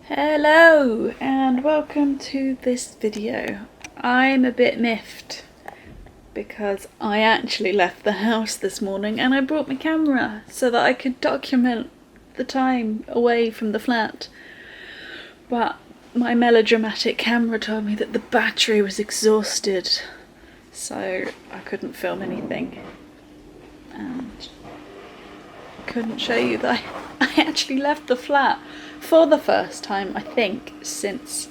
Hello and welcome to this video. I'm a bit miffed because I actually left the house this morning and I brought my camera so that I could document the time away from the flat. But my melodramatic camera told me that the battery was exhausted, so I couldn't film anything and couldn't show you that I actually left the flat for the first time, I think, since...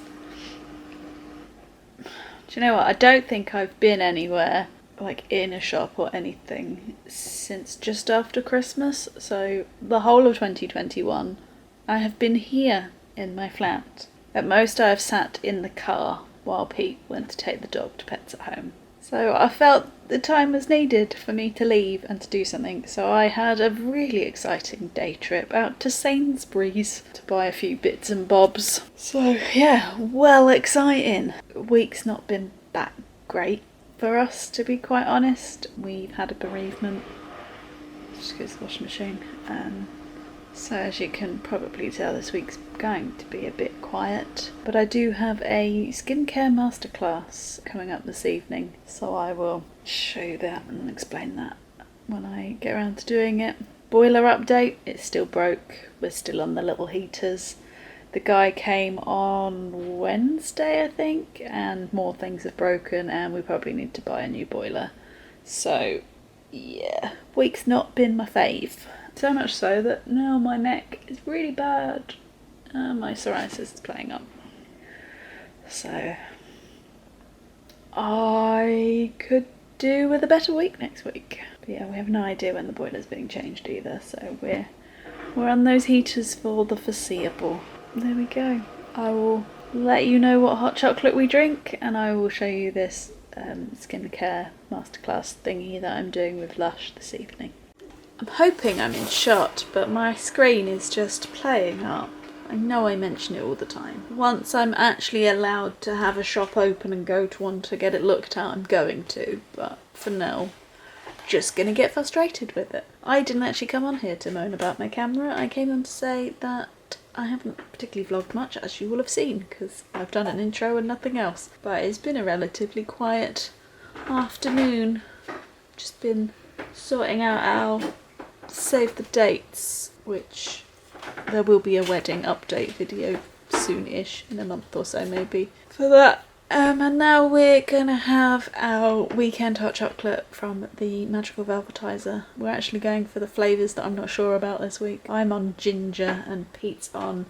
Do you know what? I don't think I've been anywhere, like in a shop or anything, since just after Christmas. So the whole of 2021, I have been here in my flat. At most I have sat in the car while Pete went to take the dog to pets at home. So I felt the time was needed for me to leave and to do something, so I had a really exciting day trip out to Sainsbury's to buy a few bits and bobs. So yeah, well exciting. Week's not been that great for us, to be quite honest. We've had a bereavement. Just goes to the washing machine. So as you can probably tell, this week's going to be a bit quiet. But I do have a skincare masterclass coming up this evening, so I will show you that and explain that when I get around to doing it. Boiler update, it's still broke. We're still on the little heaters. The guy came on Wednesday, I think, and more things have broken and we probably need to buy a new boiler. So yeah, week's not been my fave. So much so that now my neck is really bad. My psoriasis is playing up. So I could do with a better week next week. But yeah, we have no idea when the boiler's being changed either, so we're on those heaters for the foreseeable. There we go. I will let you know what hot chocolate we drink, and I will show you this skincare masterclass thingy that I'm doing with Lush this evening. I'm hoping I'm in shot, but my screen is just playing up. I know I mention it all the time. Once I'm actually allowed to have a shop open and go to one to get it looked at, I'm going to, but for now, just gonna get frustrated with it. I didn't actually come on here to moan about my camera. I came on to say that I haven't particularly vlogged much, as you will have seen, because I've done an intro and nothing else. But it's been a relatively quiet afternoon. Just been sorting out our save the dates, which there will be a wedding update video soon-ish, in a month or so maybe, for that. And now we're gonna have our weekend hot chocolate from the Magical Velvetiser. We're actually going for the flavours that I'm not sure about this week. I'm on ginger and Pete's on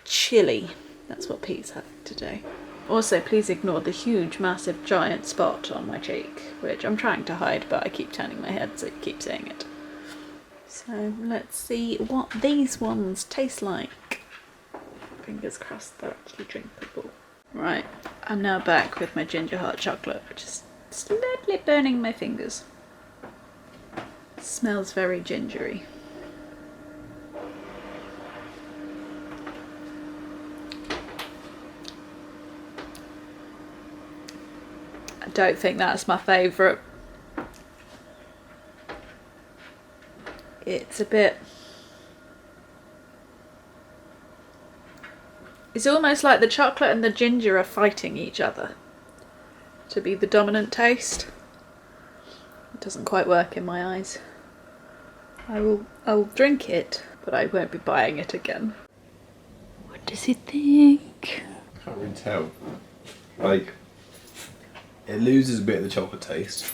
chilli. That's what Pete's having today. Also, please ignore the huge, massive, giant spot on my cheek, which I'm trying to hide, but I keep turning my head so you keep seeing it. So let's see what these ones taste like. Fingers crossed they're actually drinkable. Right, I'm now back with my ginger hot chocolate, which is slightly burning my fingers. Smells very gingery. I don't think that's my favourite. It's a bit... It's almost like the chocolate and the ginger are fighting each other to be the dominant taste. It doesn't quite work in my eyes. I'll drink it, but I won't be buying it again. What does he think? I can't really tell. Like, it loses a bit of the chocolate taste,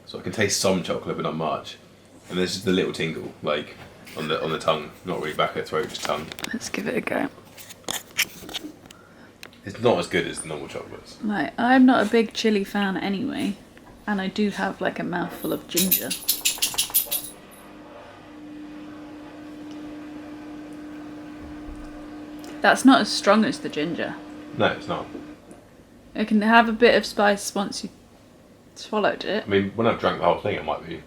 so I can taste some chocolate but not much, and there's just the little tingle, like on the tongue, not really back of the throat, just tongue. Let's give it a go. It's not as good as the normal chocolates. Right, I'm not a big chilli fan anyway, and I do have like a mouthful of ginger. That's not as strong as the ginger. No, it's not. It can have a bit of spice once you swallowed it. I mean, when I've drank the whole thing, it might be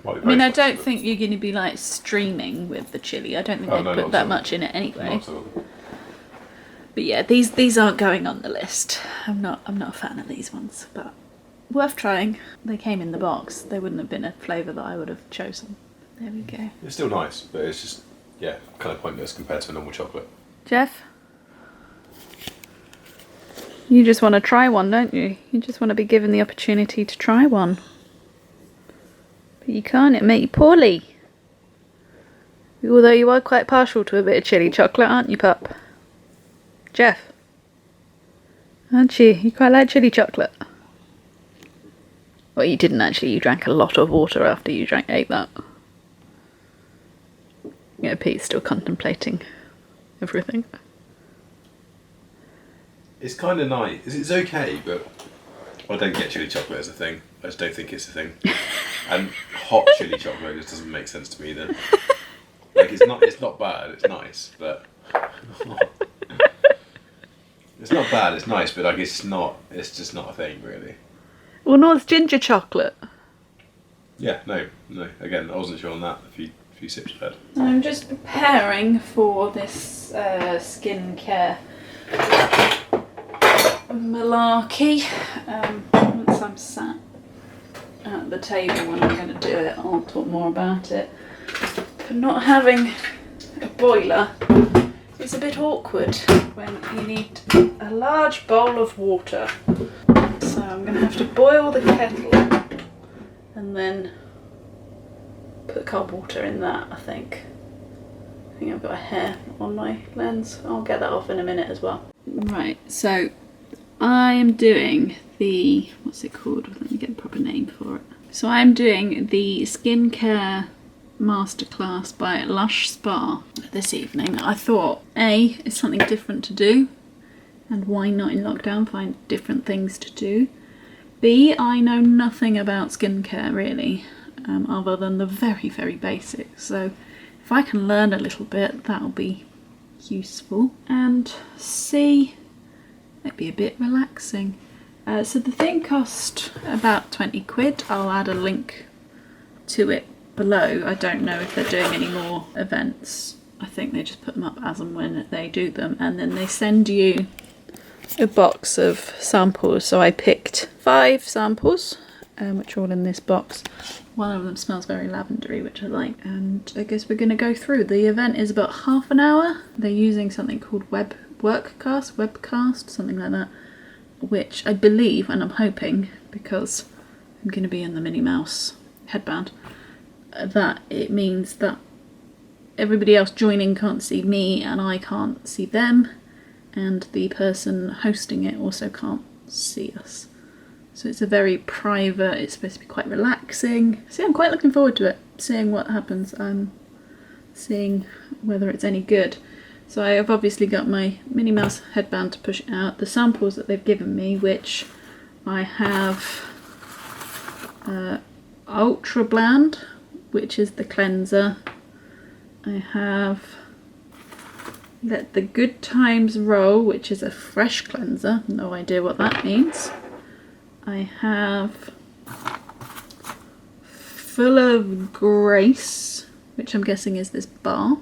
I mean, I spicy, don't but think you're going to be like streaming with the chilli. I don't think Oh, they no, put not that at all. much in it anyway. not at all. But yeah, these aren't going on the list. I'm not a fan of these ones, but worth trying. They came in the box. They wouldn't have been a flavour that I would have chosen. There we go. It's still nice, but it's just yeah, kind of pointless compared to a normal chocolate. Jeff? You just want to try one, don't you? You just want to be given the opportunity to try one. But you can't, it make you poorly. Although you are quite partial to a bit of chilli chocolate, aren't you, pup? Jeff? Aren't you? You quite like chilli chocolate. Well, you didn't actually. You drank a lot of water after you ate that. Yeah, Pete's still contemplating everything. It's kind of nice. It's okay, but I don't get chilli chocolate as a thing. I just don't think it's a thing. And hot chilli chocolate just doesn't make sense to me either. Like it's not bad. It's nice, but it's not bad. It's nice, but like it's not. It's just not a thing, really. Well, no, it's ginger chocolate. Yeah, no. Again, I wasn't sure on that. A few sips ahead. I'm just preparing for this skincare malarkey. Once I'm sat at the table when I'm going to do it, I'll talk more about it. But not having a boiler is a bit awkward when you need a large bowl of water. So I'm going to have to boil the kettle and then put cold water in that, I think. I think I've got a hair on my lens. I'll get that off in a minute as well. Right, so I am doing the, what's it called? Let me get a proper name for it. So I'm doing the Skincare Masterclass by Lush Spa this evening. I thought, A, it's something different to do, and why not in lockdown find different things to do? B, I know nothing about skincare really, other than the very, very basics. So if I can learn a little bit, that'll be useful. And C, it'd be a bit relaxing. So the thing cost about 20 quid. I'll add a link to it below. I don't know if they're doing any more events. I think they just put them up as and when they do them, and then they send you a box of samples. So I picked 5 samples, which are all in this box. One of them smells very lavendery, which I like, and I guess we're going to go through. The event is about half an hour. They're using something called webcast, something like that, which I believe, and I'm hoping, because I'm going to be in the Minnie Mouse headband, that it means that everybody else joining can't see me and I can't see them, and the person hosting it also can't see us. So it's a very private, it's supposed to be quite relaxing. So yeah, I'm quite looking forward to it, seeing what happens. I'm seeing whether it's any good. So I have obviously got my Minnie Mouse headband to push it out. The samples that they've given me, which I have Ultra Bland, which is the cleanser. I have Let the Good Times Roll, which is a fresh cleanser. No idea what that means. I have Full of Grace, which I'm guessing is this bar.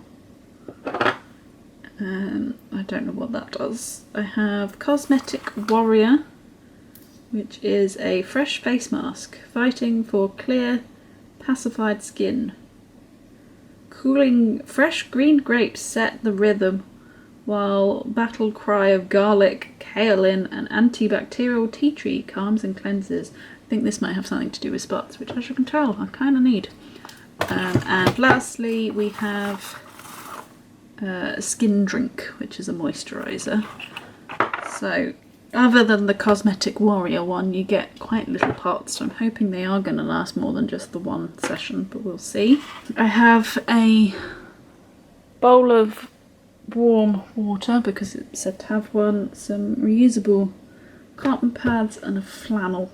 I don't know what that does. I have Cosmetic Warrior, which is a fresh face mask, fighting for clear, pacified skin. Cooling fresh green grapes set the rhythm, while battle cry of garlic, kaolin and antibacterial tea tree calms and cleanses. I think this might have something to do with spots, which as you can tell, I kind of need. And lastly, we have Skin Drink, which is a moisturiser. So other than the Cosmetic Warrior one, you get quite little pots, so I'm hoping they are going to last more than just the one session, but we'll see. I have a bowl of warm water because it said to have one, some reusable cotton pads and a flannel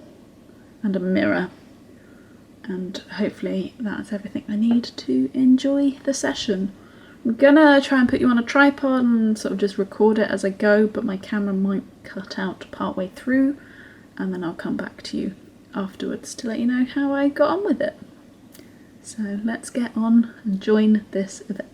and a mirror, and hopefully that's everything I need to enjoy the session. I'm gonna try and put you on a tripod and sort of just record it as I go, but my camera might cut out partway through, and then I'll come back to you afterwards to let you know how I got on with it. So let's get on and join this event.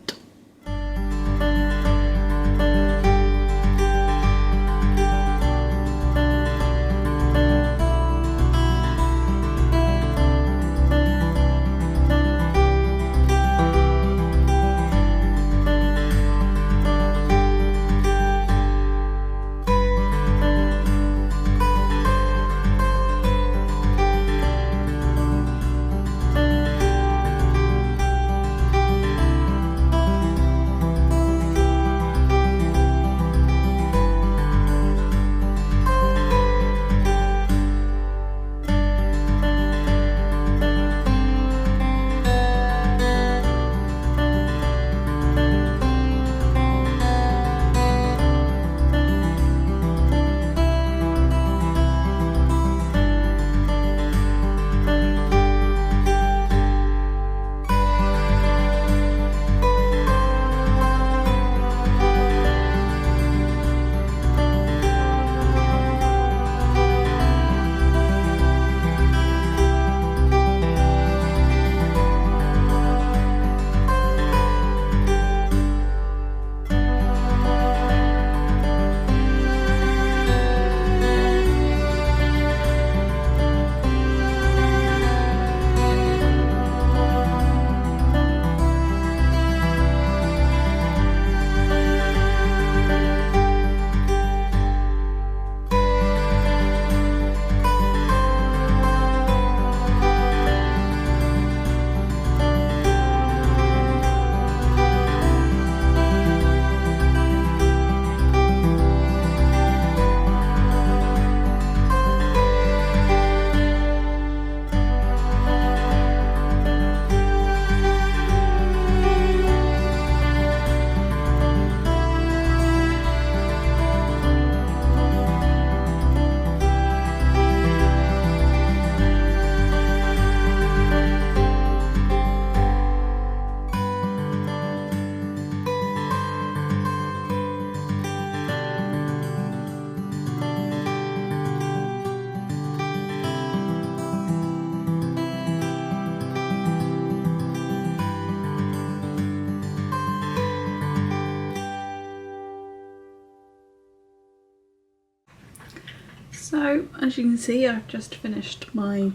So, as you can see, I've just finished my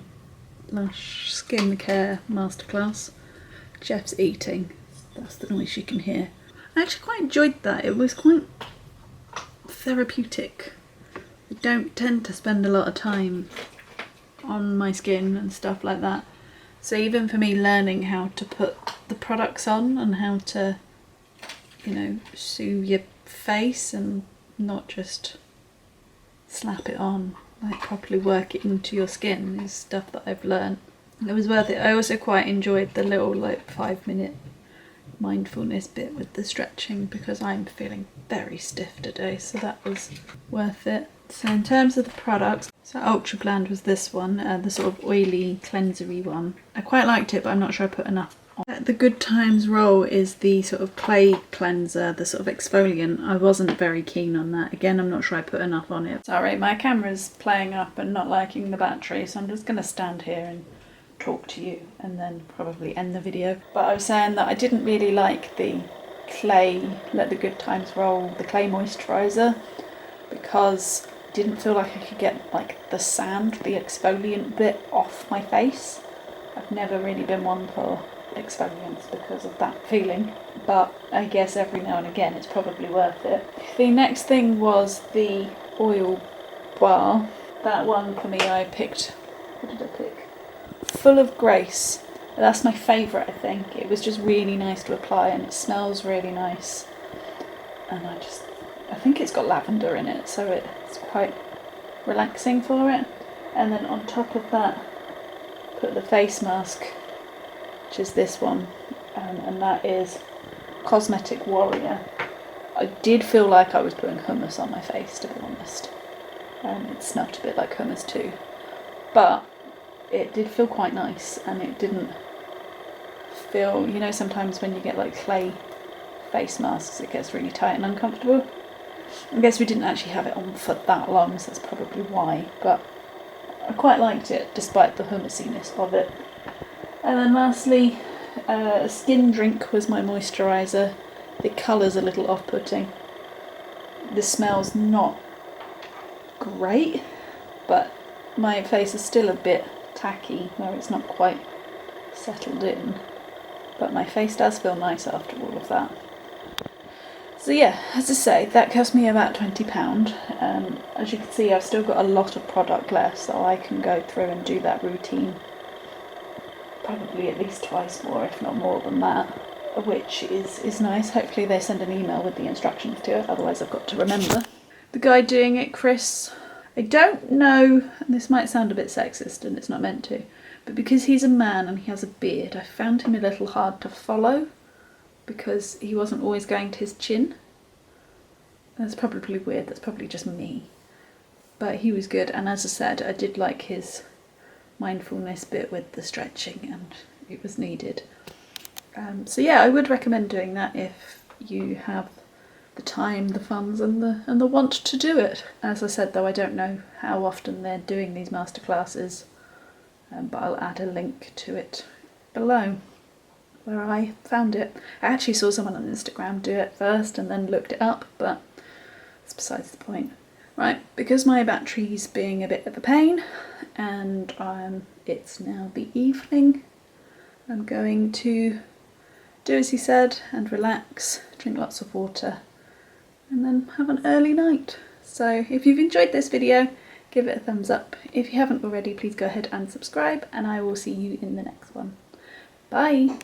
Lush Skincare Masterclass. Jeff's eating. That's the noise you can hear. I actually quite enjoyed that. It was quite therapeutic. I don't tend to spend a lot of time on my skin and stuff like that. So even for me learning how to put the products on and how to, you know, soothe your face and not just slap it on, like properly work it into your skin is stuff that I've learned. It was worth it. I also quite enjoyed the little like 5-minute mindfulness bit with the stretching because I'm feeling very stiff today, so that was worth it. So in terms of the products, so Ultra Blend was this one, the sort of oily cleansery one. I quite liked it, but I'm not sure I put enough on. The Good Times Roll is the sort of clay cleanser, the sort of exfoliant. I wasn't very keen on that. Again, I'm not sure I put enough on it. Sorry, my camera's playing up and not liking the battery, so I'm just going to stand here and talk to you and then probably end the video. But I was saying that I didn't really like the clay, Let the Good Times Roll, the clay moisturiser, because I didn't feel like I could get like the sand, the exfoliant bit off my face. I've never really been one for exfoliants because of that feeling, but I guess every now and again it's probably worth it. The next thing was the oil bar. That one for me I picked, what did I pick? Full of Grace. That's my favourite, I think. It was just really nice to apply and it smells really nice. And I think it's got lavender in it, so it's quite relaxing for it. And then on top of that, put the face mask, which is this one, and that is Cosmetic Warrior. I did feel like I was putting hummus on my face, to be honest. It smelled a bit like hummus too. But it did feel quite nice, and it didn't feel, you know, sometimes when you get like clay face masks it gets really tight and uncomfortable. I guess we didn't actually have it on for that long, so that's probably why, but I quite liked it despite the hummusiness of it. And then lastly, Skin Drink was my moisturiser. The colour's a little off-putting. The smell's not great, but my face is still a bit tacky where it's not quite settled in, but my face does feel nice after all of that. So yeah, as I say, that cost me about £20. As you can see, I've still got a lot of product left, so I can go through and do that routine probably at least twice more, if not more than that, which is nice. Hopefully they send an email with the instructions to it, otherwise I've got to remember. The guy doing it, Chris, I don't know, and this might sound a bit sexist and it's not meant to, but because he's a man and he has a beard, I found him a little hard to follow because he wasn't always going to his chin. That's probably weird, that's probably just me. But he was good, and as I said, I did like his mindfulness bit with the stretching, and it was needed. So yeah, I would recommend doing that if you have the time, the funds and the want to do it. As I said though, I don't know how often they're doing these masterclasses, but I'll add a link to it below where I found it. I actually saw someone on Instagram do it first and then looked it up, but that's besides the point. Right, because my battery's being a bit of a pain and it's now the evening, I'm going to do as he said and relax, drink lots of water, and then have an early night. So if you've enjoyed this video, give it a thumbs up. If you haven't already, please go ahead and subscribe, and I will see you in the next one. Bye!